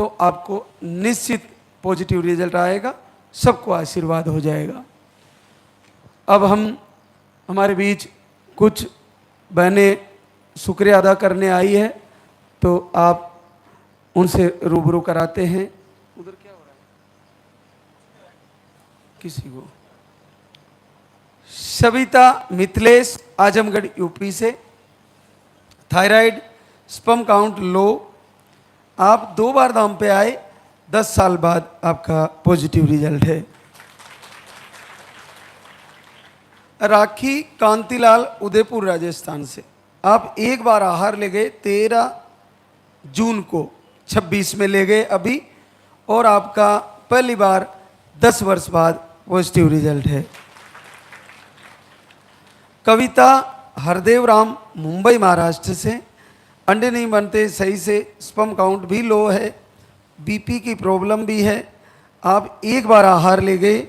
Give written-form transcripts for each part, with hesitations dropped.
तो आपको निश्चित पॉजिटिव रिजल्ट आएगा, सबको आशीर्वाद हो जाएगा। अब हमारे बीच कुछ बहनें शुक्रिया अदा करने आई है, तो आप उनसे रूबरू कराते हैं। उधर क्या हो रहा है? किसी को सविता मिथिलेश, आजमगढ़ यूपी से, थायराइड, स्पर्म काउंट लो। आप 2 बार धाम पे आए, 10 साल बाद आपका पॉजिटिव रिजल्ट है। राखी कांतिलाल, उदयपुर राजस्थान से, आप 1 बार आहार ले गए 13 जून को, 26 में ले गए अभी, और आपका पहली बार 10 वर्ष बाद पॉजिटिव रिजल्ट है। कविता हरदेव राम, मुंबई महाराष्ट्र से, अंडे नहीं बनते सही से, स्पर्म काउंट भी लो है, बीपी की प्रॉब्लम भी है। आप 1 बार आहार ले गए,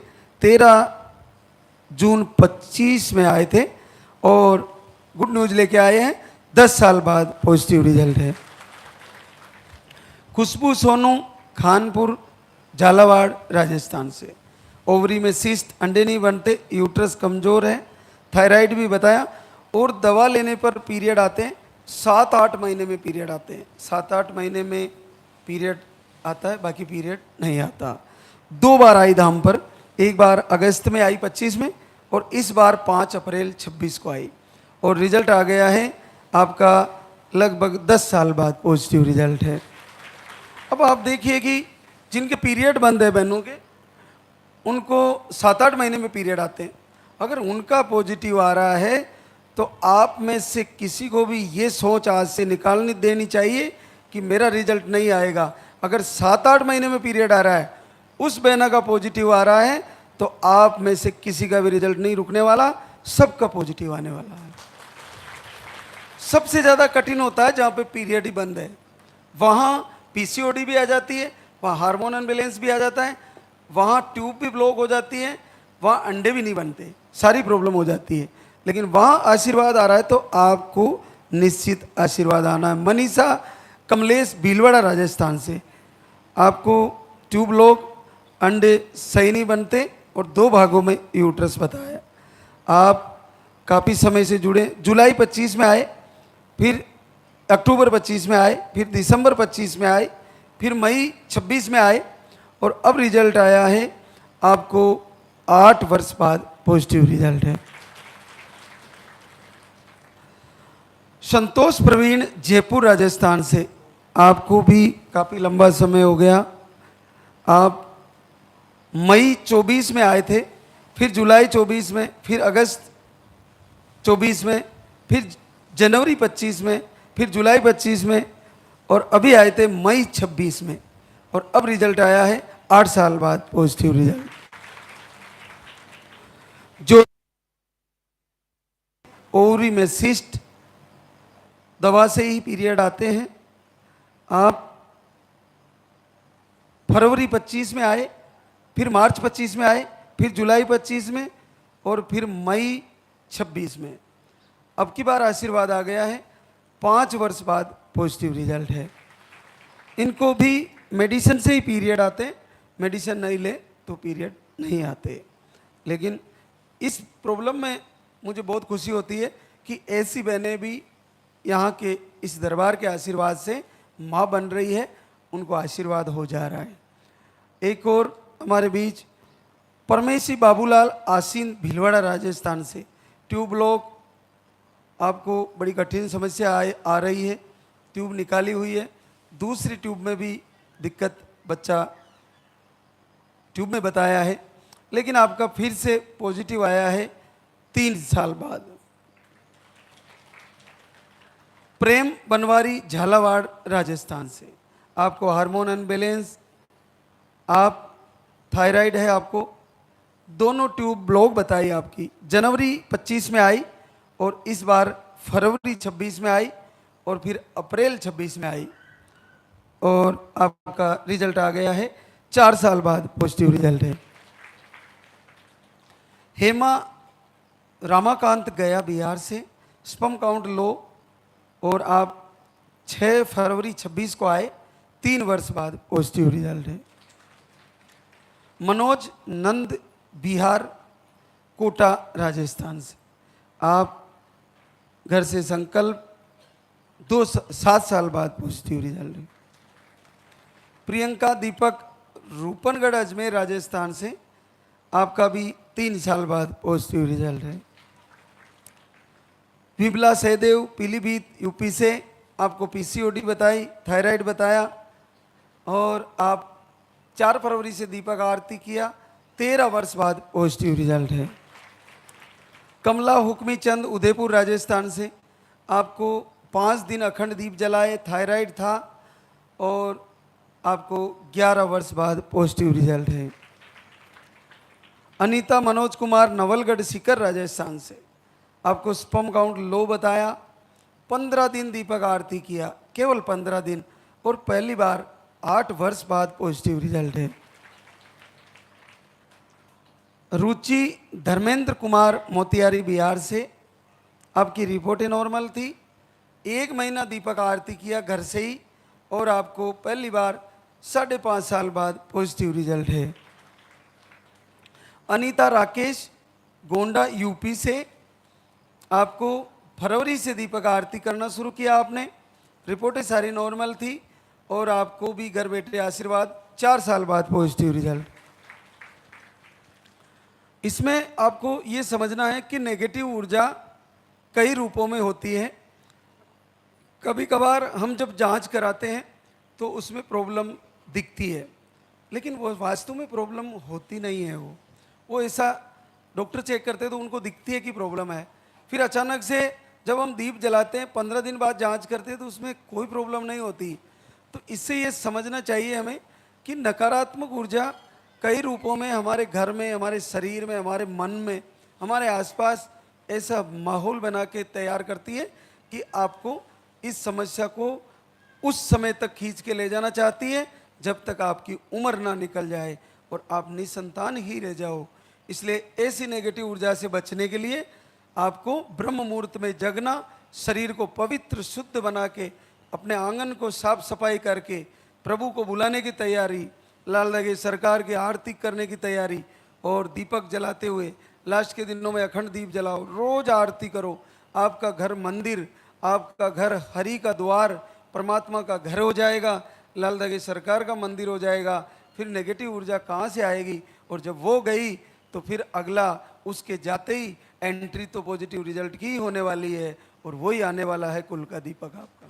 13 जून 25 में आए थे, और गुड न्यूज़ लेके आए हैं, 10 साल बाद पॉजिटिव रिजल्ट है। खुशबू सोनू, खानपुर, झालावाड़, राजस्थान से, ओवरी में सिस्ट, अंडे नहीं बनते, यूट्रस कमज़ोर है, थायराइड भी बताया, और दवा लेने पर पीरियड आते हैं, 7-8 महीने में पीरियड आते हैं, 7-8 महीने में पीरियड आता है, बाकी पीरियड नहीं आता। 2 बार आई धाम पर, 1 बार अगस्त में आई 25 में, और इस बार 5 अप्रैल 26 को आई, और रिजल्ट आ गया है आपका लगभग 10 साल बाद पॉजिटिव रिजल्ट है। अब आप देखिए कि जिनके पीरियड बंद है बहनों के, उनको 7-8 महीने में पीरियड आते हैं, अगर उनका पॉजिटिव आ रहा है तो आप में से किसी को भी ये सोच आज से निकालनी देनी चाहिए कि मेरा रिजल्ट नहीं आएगा। अगर 7-8 महीने में पीरियड आ रहा है, उस बहना का पॉजिटिव आ रहा है, तो आप में से किसी का भी रिजल्ट नहीं रुकने वाला, सबका पॉजिटिव आने वाला है। सबसे ज़्यादा कठिन होता है जहाँ पे पीरियड ही बंद है, वहाँ पीसीओडी भी आ जाती है, वहाँ हार्मोन अनबैलेंस भी आ जाता है, वहाँ ट्यूब भी ब्लॉक हो जाती है, वहाँ अंडे भी नहीं बनते, सारी प्रॉब्लम हो जाती है। लेकिन वहाँ आशीर्वाद आ रहा है तो आपको निश्चित आशीर्वाद आना है। मनीषा कमलेश, भीलवाड़ा, राजस्थान से, आपको ट्यूब ब्लॉक, अंडे सही नहीं बनते, और 2 भागों में यूट्रस बताया। आप काफ़ी समय से जुड़े, जुलाई 25 में आए, फिर अक्टूबर 25 में आए, फिर दिसंबर 25 में आए, फिर मई 26 में आए, और अब रिजल्ट आया है आपको 8 वर्ष बाद पॉजिटिव रिजल्ट है। संतोष प्रवीण, जयपुर, राजस्थान से, आपको भी काफ़ी लंबा समय हो गया। आप मई 24 में आए थे, फिर जुलाई 24 में, फिर अगस्त 24 में, फिर जनवरी 25 में, फिर जुलाई 25 में, और अभी आए थे मई 26 में, और अब रिजल्ट आया है 8 साल बाद पॉजिटिव रिजल्ट। जो ओवरी में सिस्ट, दवा से ही पीरियड आते हैं। आप फरवरी 25 में आए, फिर मार्च 25 में आए, फिर जुलाई 25 में, और फिर मई 26 में। अब की बार आशीर्वाद आ गया है, 5 वर्ष बाद पॉजिटिव रिजल्ट है। इनको भी मेडिसिन से ही पीरियड आते हैं, मेडिसिन नहीं ले तो पीरियड नहीं आते। लेकिन इस प्रॉब्लम में मुझे बहुत खुशी होती है कि ऐसी बहनें भी यहाँ के इस दरबार के आशीर्वाद से माँ बन रही है, उनको आशीर्वाद हो जा रहा है। एक और हमारे बीच परमेशी बाबूलाल, आसीन, भीलवाड़ा, राजस्थान से, ट्यूब ब्लॉक, आपको बड़ी कठिन समस्या आ रही है, ट्यूब निकाली हुई है, दूसरी ट्यूब में भी दिक्कत बच्चा ट्यूब में बताया है, लेकिन आपका फिर से पॉजिटिव आया है 3 साल बाद। प्रेम बनवारी, झालावाड़, राजस्थान से, आपको हार्मोन अनबैलेंस, आप थायराइड है, आपको दोनों ट्यूब ब्लॉक बताई आपकी, जनवरी 25 में आई, और इस बार फरवरी 26 में आई, और फिर अप्रैल 26 में आई, और आपका रिजल्ट आ गया है 4 साल बाद पॉजिटिव रिजल्ट है। हेमा रामाकांत, गया, बिहार से, स्पर्म काउंट लो, और आप 6 फरवरी 26 को आए, 3 वर्ष बाद पॉजिटिव रिजल्ट है। मनोज नंद बिहार कोटा राजस्थान से, आप घर से संकल्प 7 साल बाद पॉजिटिव रिजल्ट है। प्रियंका दीपक रूपनगढ़ अजमेर राजस्थान से, आपका भी 3 साल बाद पॉजिटिव रिजल्ट है। विमला सहदेव पीलीभीत यूपी से, आपको पीसीओडी बताई, थायराइड बताया और आप 4 फरवरी से दीपक आरती किया, 13 वर्ष बाद पॉजिटिव रिजल्ट है। कमला हुक्मी चंद उदयपुर राजस्थान से, आपको 5 दिन अखंड दीप जलाए, थायराइड था और आपको 11 वर्ष बाद पॉजिटिव रिजल्ट है। अनीता मनोज कुमार नवलगढ़ सीकर राजस्थान से, आपको स्पर्म काउंट लो बताया, 15 दिन दीपक आरती किया, केवल 15 दिन, और पहली बार 8 वर्ष बाद पॉजिटिव रिजल्ट है। रुचि धर्मेंद्र कुमार मोतिहारी बिहार से, आपकी रिपोर्टें नॉर्मल थी, 1 महीना दीपक आरती किया घर से ही और आपको पहली बार 5.5 साल बाद पॉजिटिव रिजल्ट है। अनीता राकेश गोंडा यूपी से, आपको फरवरी से दीपक आरती करना शुरू किया आपने, रिपोर्टें सारी नॉर्मल थी और आपको भी घर बैठे आशीर्वाद, 4 साल बाद पॉजिटिव रिजल्ट। इसमें आपको ये समझना है कि नेगेटिव ऊर्जा कई रूपों में होती है। कभी कभार हम जब जांच कराते हैं तो उसमें प्रॉब्लम दिखती है, लेकिन वो वास्तव में प्रॉब्लम होती नहीं है। वो ऐसा डॉक्टर चेक करते हैं तो उनको दिखती है कि प्रॉब्लम है, फिर अचानक से जब हम दीप जलाते हैं 15 दिन बाद जांच करते हैं तो उसमें कोई प्रॉब्लम नहीं होती। तो इससे ये समझना चाहिए हमें कि नकारात्मक ऊर्जा कई रूपों में हमारे घर में, हमारे शरीर में, हमारे मन में, हमारे आसपास ऐसा माहौल बना के तैयार करती है कि आपको इस समस्या को उस समय तक खींच के ले जाना चाहती है जब तक आपकी उम्र ना निकल जाए और आप निसंतान ही रह जाओ। इसलिए ऐसी नेगेटिव ऊर्जा से बचने के लिए आपको ब्रह्म मुहूर्त में जगना, शरीर को पवित्र शुद्ध बना के, अपने आंगन को साफ सफाई करके, प्रभु को बुलाने की तैयारी, लाल लगे सरकार की आरती करने की तैयारी और दीपक जलाते हुए लास्ट के दिनों में अखंड दीप जलाओ, रोज आरती करो। आपका घर मंदिर, आपका घर हरि का द्वार, परमात्मा का घर हो जाएगा, लाल दगे सरकार का मंदिर हो जाएगा। फिर नेगेटिव ऊर्जा कहाँ से आएगी, और जब वो गई तो फिर अगला उसके जाते ही एंट्री तो पॉजिटिव रिजल्ट की ही होने वाली है और वही आने वाला है कुल का दीपक आपका।